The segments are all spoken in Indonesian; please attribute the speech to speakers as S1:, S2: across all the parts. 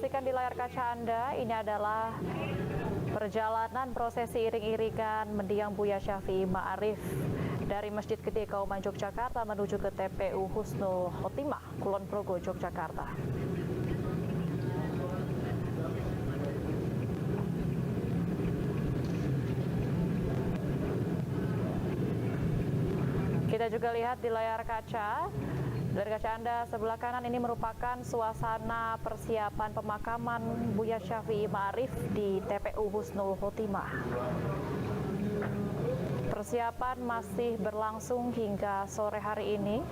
S1: saksikan di layar kaca Anda, ini adalah perjalanan prosesi iring-iringan mendiang Buya Syafi'i Ma'arif dari Masjid Gede Kauman Yogyakarta menuju ke TPU Husnul Khotimah, Kulon Progo, Yogyakarta. Kita juga lihat di layar kaca. Dari kaca Anda sebelah kanan ini merupakan suasana persiapan pemakaman Buya Syafi'i Ma'arif di TPU Husnul Khotimah. Persiapan masih berlangsung hingga sore hari ini.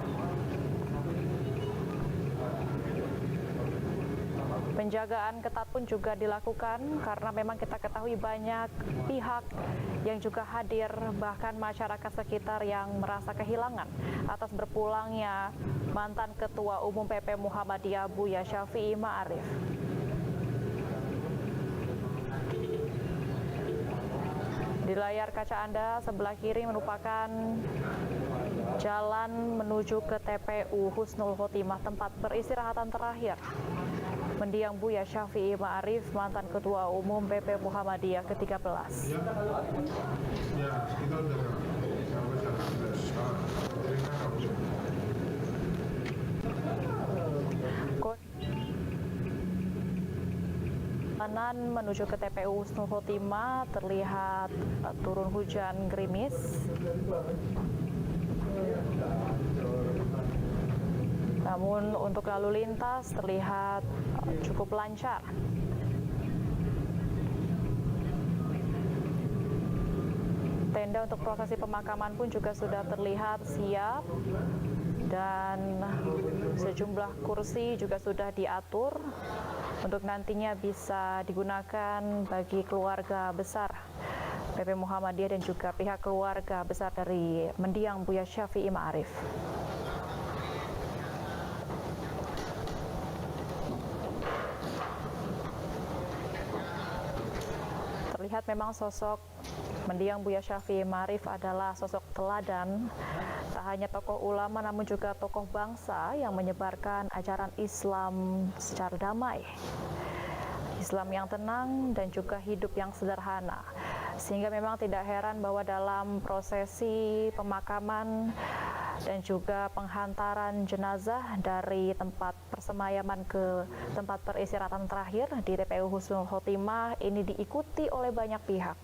S1: Penjagaan ketat pun juga dilakukan karena memang kita ketahui banyak pihak yang juga hadir, bahkan masyarakat sekitar yang merasa kehilangan atas berpulangnya mantan Ketua Umum PP Muhammadiyah Buya Syafi'i Ma'arif. Di layar kaca Anda sebelah kiri merupakan jalan menuju ke TPU Husnul Khotimah, tempat peristirahatan terakhir mendiang Buya Syafi'i Ma'arif, mantan Ketua Umum PP Muhammadiyah ke-13.
S2: Ya, kita udah sampai 11.
S1: Kanan menuju ke TPU Husnul Khotimah terlihat turun hujan gerimis. Namun untuk lalu lintas terlihat cukup lancar. Tenda untuk prosesi pemakaman pun juga sudah terlihat siap dan sejumlah kursi juga sudah diatur untuk nantinya bisa digunakan bagi keluarga besar PP Muhammadiyah dan juga pihak keluarga besar dari mendiang Buya Syafi'i Ma'arif. Terlihat memang sosok mendiang Buya Syafi'i Ma'arif adalah sosok teladan, tak hanya tokoh ulama namun juga tokoh bangsa yang menyebarkan ajaran Islam secara damai, Islam yang tenang dan juga hidup yang sederhana. Sehingga memang tidak heran bahwa dalam prosesi pemakaman dan juga penghantaran jenazah dari tempat persemayaman ke tempat peristirahatan terakhir di TPU Husnul Khotimah ini diikuti oleh banyak pihak.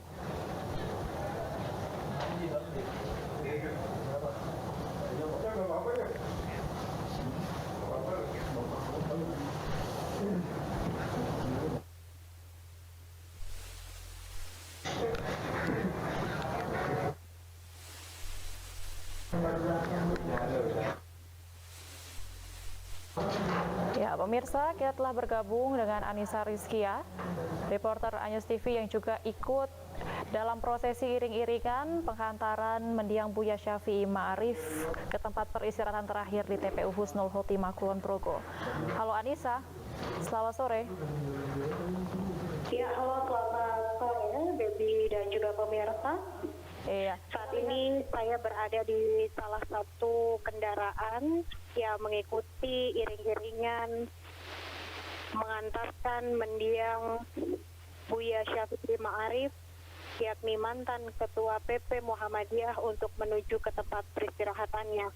S1: Ya, pemirsa, kita telah bergabung dengan Anissa Rizkia, reporter Anyus TV yang juga ikut dalam prosesi iring-iringan penghantaran mendiang Buya Syafi'i Ma'arif ke tempat peristirahatan terakhir di TPU Husnul Khotimah, Kulon Progo. Halo Anissa, selamat sore.
S3: Ya, halo, selamat sore, Baby dan juga pemirsa.
S1: Iya.
S3: Saat ini saya berada di salah satu kendaraan yang mengikuti iring-iringan mengantarkan mendiang Buya Syafi'i Ma'arif, yakni mantan Ketua PP Muhammadiyah, untuk menuju ke tempat peristirahatannya.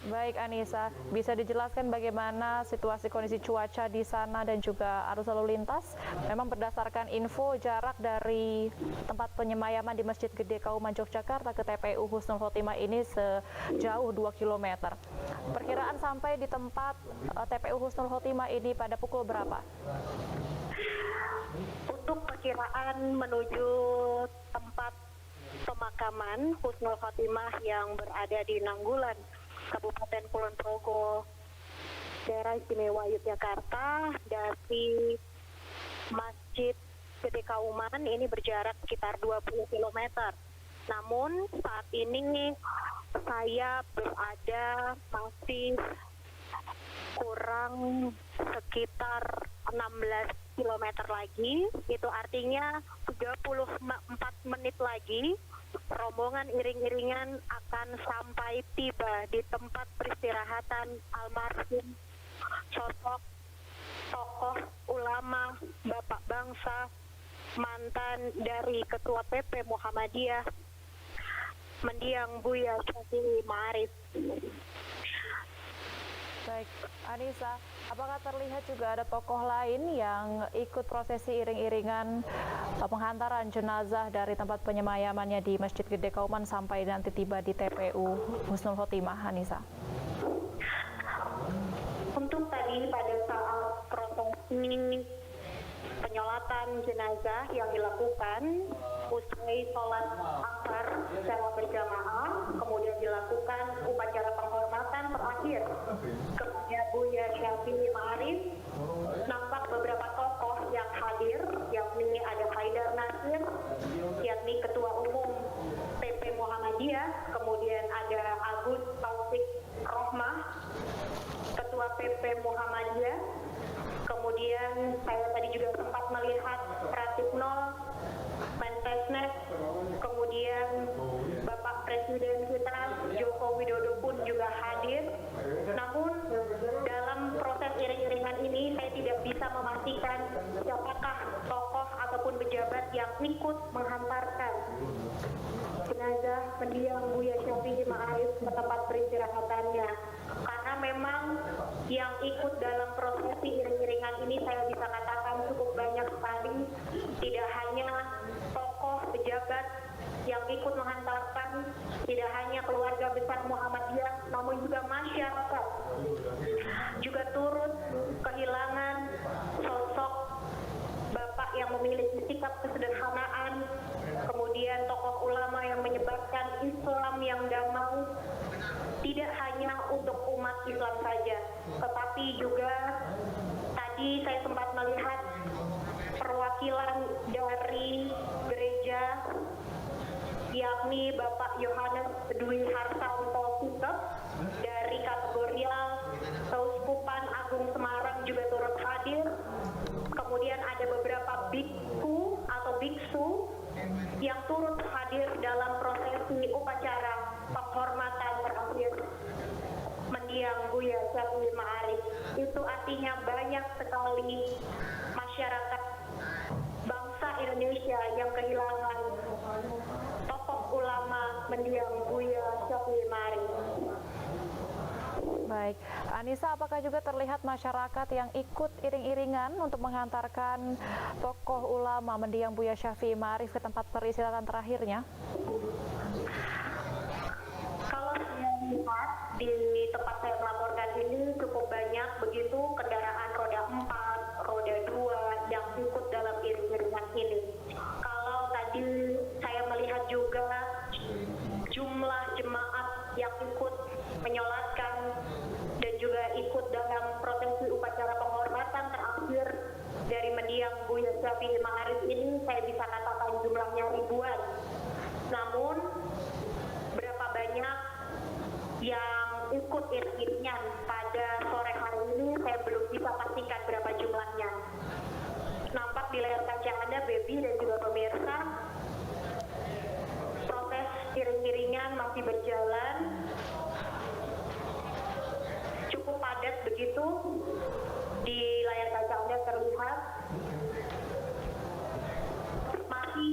S1: Baik Anissa, bisa dijelaskan bagaimana situasi kondisi cuaca di sana dan juga arus lalu lintas? Memang berdasarkan info jarak dari tempat penyemayaman di Masjid Gede Kauman Yogyakarta ke TPU Husnul Khotimah ini sejauh 2 km. Perkiraan sampai di tempat TPU Husnul Khotimah ini pada pukul berapa?
S3: Untuk perkiraan menuju tempat pemakaman Husnul Khotimah yang berada di Nanggulan, Kabupaten Kulon Progo, daerah istimewa Yogyakarta, dari Masjid Gede Kauman ini berjarak sekitar 20 km. Namun saat ini saya berada masih kurang sekitar 16 km lagi, itu artinya 34 menit lagi rombongan iring-iringan akan sampai tiba di tempat peristirahatan almarhum sosok tokoh ulama, bapak bangsa, mantan dari Ketua PP Muhammadiyah, mendiang Buya Syafi'i Ma'arif.
S1: Baik, Anissa, apakah terlihat juga ada tokoh lain yang ikut prosesi iring-iringan penghantaran jenazah dari tempat penyemayamannya di Masjid Gede Kauman sampai nanti tiba di TPU Husnul Khotimah, Anissa?
S3: Untuk tadi pada saat prosesi penyolatan jenazah yang dilakukan usai sholat asar secara berjamaah, kemudian dilakukan upacara penghormatan terakhir kepada Buya Syafi'i Ma'arif. Nampak beberapa tokoh yang hadir, yakni ada Haidar Nasir, yakni Ketua Umum PP Muhammadiyah, kemudian ada Agus Taufik Rohmah, Ketua PP Muhammadiyah. Kemudian saya tadi juga sempat melihat Pratikno, Mensesnek, kemudian Bapak Presiden kita Joko Widodo pun juga hadir. Namun dalam proses iring-iringan ini saya tidak bisa memastikan siapakah tokoh ataupun pejabat yang ikut menghantarkan jenazah mendiang Buya Syafi'i Ma'arif ke tempat peristirahatannya. Karena memang yang ikut dalam prosesi iring-iringan ini saya bisa katakan cukup banyak sekali. Tidak hanya tokoh pejabat yang ikut menghantarkan, tidak hanya keluarga besar Muhammadiyah, namun juga masyarakat juga turut kehilangan sosok bapak yang memiliki sikap kesederhanaan, kemudian tokoh ulama yang menyebarkan Islam yang damai, tidak hanya untuk umat Islam saja, tetapi juga tadi saya sempat melihat perwakilan dari gereja, yakni Bapak Yohanes Dwi Hartanto Sutep dari kategorial Keuskupan Agung Semarang juga turut hadir. Kemudian ada beberapa biksu atau biksu yang turut hadir dalam prosesi upacara penghormatan terakhir mendiang Buya Syafi'i Ma'arif. Itu artinya banyak sekali masyarakat bangsa Indonesia yang kehilangan tokoh ulama mendiang Buya Syafi'i Ma'arif.
S1: Baik, Anissa, apakah juga terlihat masyarakat yang ikut iring-iringan untuk menghantarkan tokoh ulama mendiang Buya Syafi'i Ma'arif ke tempat peristirahatan terakhirnya?
S3: Kalau saya lihat di tempat saya melaporkan ini cukup banyak begitu kendaraan roda 4, roda 2 yang ikut dalam iring-iringan ini. Kalau tadi saya melihat juga jumlah jemaat yang ikut menyolatkan dan juga ikut dalam prosesi upacara penghormatan terakhir dari mendiang Buya Syafi'i Ma'arif ini saya bisa katakan jumlahnya ribuan. Namun berapa banyak yang ikut iring-iringan pada sore hari ini saya belum bisa pastikan berapa jumlahnya. Nampak di layar kaca Anda, Baby dan juga pemirsa, proses iring-iringan masih berjalan. Cukup padat begitu di layar kaca Anda terlihat. Masih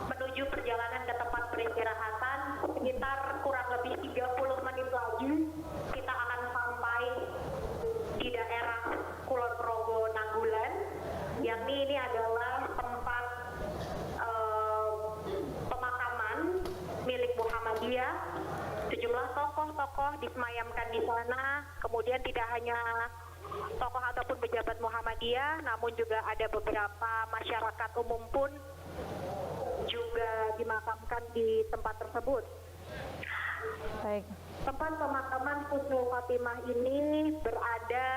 S3: menuju perjalanan ke tempat peristirahatan, sekitar kurang lebih 30 menit lagi kita akan sampai di daerah Kulon Progo Nanggulan, yakni ini adalah tempat pemakaman milik Muhammadiyah. Sejumlah tokoh-tokoh disemayamkan di sana, kemudian tidak hanya tokoh ataupun pejabat Muhammadiyah, namun juga ada beberapa masyarakat umum pun juga dimakamkan di tempat tersebut.
S1: Baik.
S3: Tempat pemakaman Husnul Khotimah ini berada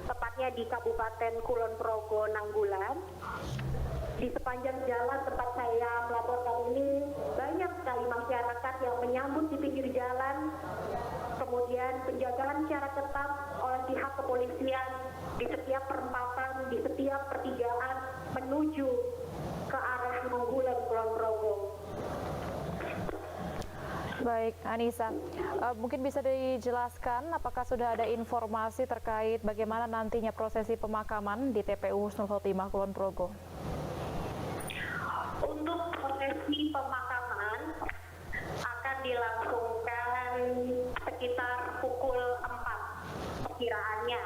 S3: tepatnya di Kabupaten Kulon Progo Nanggulan. Di sepanjang jalan tempat saya melaporkan ini banyak sekali masyarakat yang menyambut di pinggir jalan, kemudian penjagaan secara ketat oleh pihak kepolisian di setiap perempatan, di setiap pertigaan menuju ke arah Nanggulan Kulon Progo.
S1: Baik, Anissa, mungkin bisa dijelaskan apakah sudah ada informasi terkait bagaimana nantinya prosesi pemakaman di TPU Husnul Khotimah Kulon Progo?
S3: Untuk prosesi pemakaman akan dilangsungkan sekitar pukul 4 perkiraannya.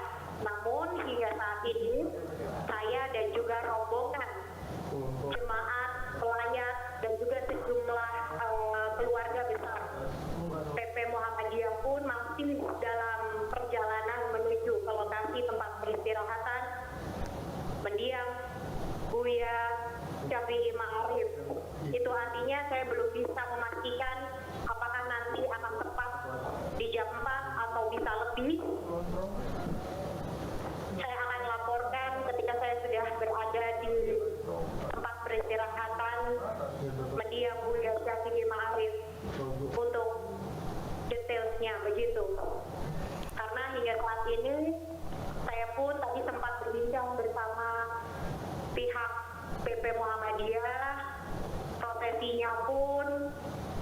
S3: Namun hingga saat ini saya dan juga rombongan jemaat, pelayat dan juga sejumlah keluarga besar PP Muhammadiyah pun masih dalam perjalanan menuju ke lokasi tempat peristirahatan mendiang Buya Syafi'i Ma'arif. Itu artinya saya belum bisa memastikan apakah nanti akan tepat di jam 4 atau bisa lebih. Saya akan laporkan ketika saya sudah berada di tempat peristirahatan mendiang Buya Syafi'i Ma'arif untuk detailnya begitu. Karena hingga saat ini saya pun tadi sempat berbincang bersama pihak PP Muhammadiyah, prosesinya pun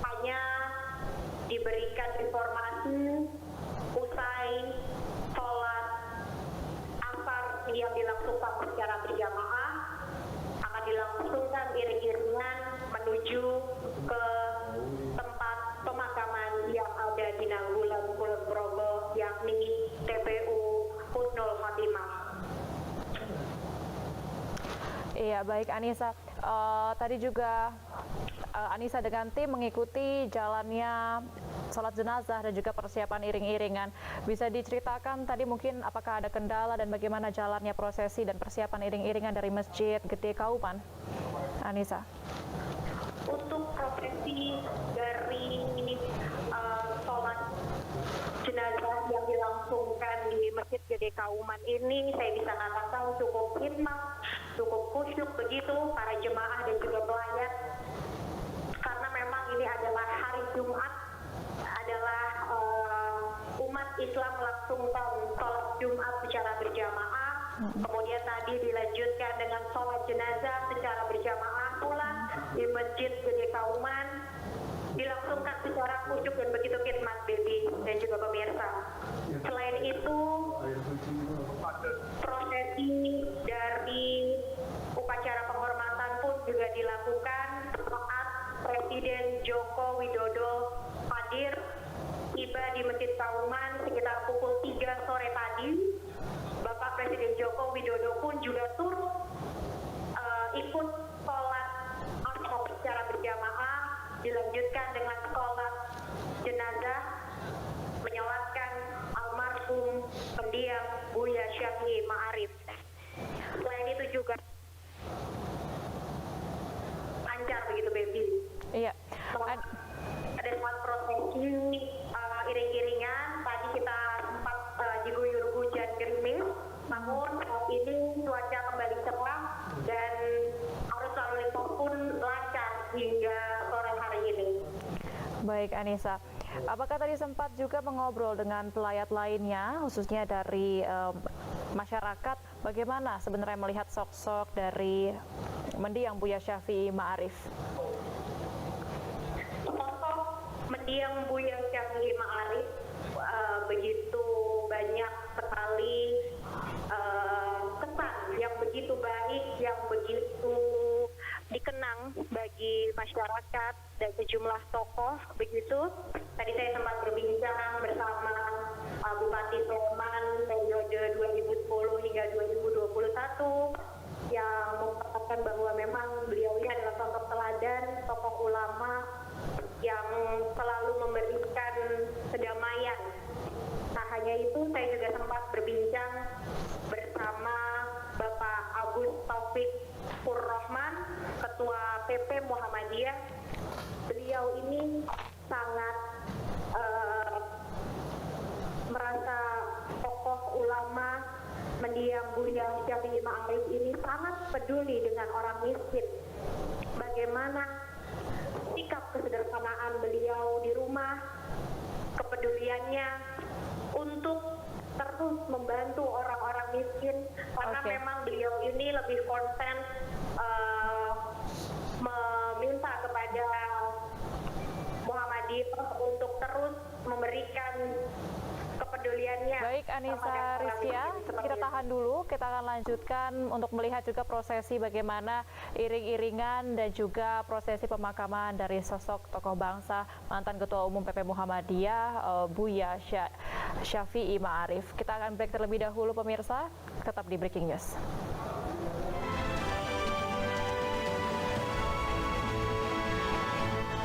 S3: hanya diberikan informasi usai sholat asar yang dilangsungkan secara berjamaah akan dilangsungkan iring-iringan menuju ke tempat pemakaman yang ada di Nanggulan Kulon Progo, yakni TPU Husnul Khotimah.
S1: Iya, baik Anissa. Tadi juga Anissa dengan tim mengikuti jalannya sholat jenazah dan juga persiapan iring-iringan. Bisa diceritakan tadi mungkin apakah ada kendala dan bagaimana jalannya prosesi dan persiapan iring-iringan dari Masjid Gede Kauman, Anissa?
S3: Untuk prosesi dari sholat jenazah yang dilangsungkan di Masjid Gede Kauman ini, saya bisa katakan cukup hikmat, cukup khusyuk begitu para jemaah dan juga pelayat, karena memang ini adalah hari Jumat, adalah umat Islam melangsungkan sholat Jumat secara berjamaah, kemudian tadi dilanjutkan dengan sholat jenazah secara berjamaah pula di Masjid Gede Kauman, dilangsungkan secara khusyuk dan begitu khidmat, Baby dan juga pemirsa. Selain itu, prosesi dari upacara penghormatan pun juga dilakukan saat Presiden Joko Widodo hadir tiba di Masjid Kauman sekitar pukul 3 sore tadi. Bapak Presiden Joko Widodo pun juga turut ikut sholat asar secara berjamaah, dilanjutkan dengan sholat jenazah menyolatkan almarhum pendiam Buya Syafi'i Ma'arif. Selain itu juga lancar begitu, Baby.
S1: Iya.
S3: Ada 4 prosesi iring-iringan. Tadi kita sempat diguyur hujan gerimis, namun saat ini cuaca kembali cerah dan arus lalu lintas pun lancar hingga sore hari ini.
S1: Baik Anissa, apakah tadi sempat juga mengobrol dengan pelayat lainnya, khususnya dari masyarakat, bagaimana sebenarnya melihat sosok dari mendiang Buya Syafi'i Ma'arif?
S3: Sosok mendiang Buya Syafi'i Ma'arif begitu banyak sekali kesan yang begitu baik, yang begitu dikenang bagi masyarakat dan sejumlah tokoh begitu. Tadi saya sempat berbincang bersama Bupati Sleman periode 2010 hingga 2021 yang mengatakan bahwa memang beliau ini adalah sosok teladan, tokoh ulama yang selalu memberikan kedamaian. Tak hanya itu, saya juga sempat berbincang bersama Bapak Agus Taufik Purrahman, Ketua PP Muhammadiyah. Beliau ini sangat merasa tokoh ulama mendiang Buya Syafi'i Ma'arif ini sangat peduli dengan orang miskin. Bagaimana sikap kesederhanaan beliau di rumah, kepeduliannya untuk terus membantu orang-orang miskin, karena memang beliau ini lebih konsen meminta kepada Muhammadiyah
S1: Anissa Rizkia, kita tahan dulu. Kita akan lanjutkan untuk melihat juga prosesi bagaimana iring-iringan dan juga prosesi pemakaman dari sosok tokoh bangsa mantan Ketua Umum PP Muhammadiyah Buya Syafi'i Ma'arif. Kita akan break terlebih dahulu pemirsa, tetap di Breaking News.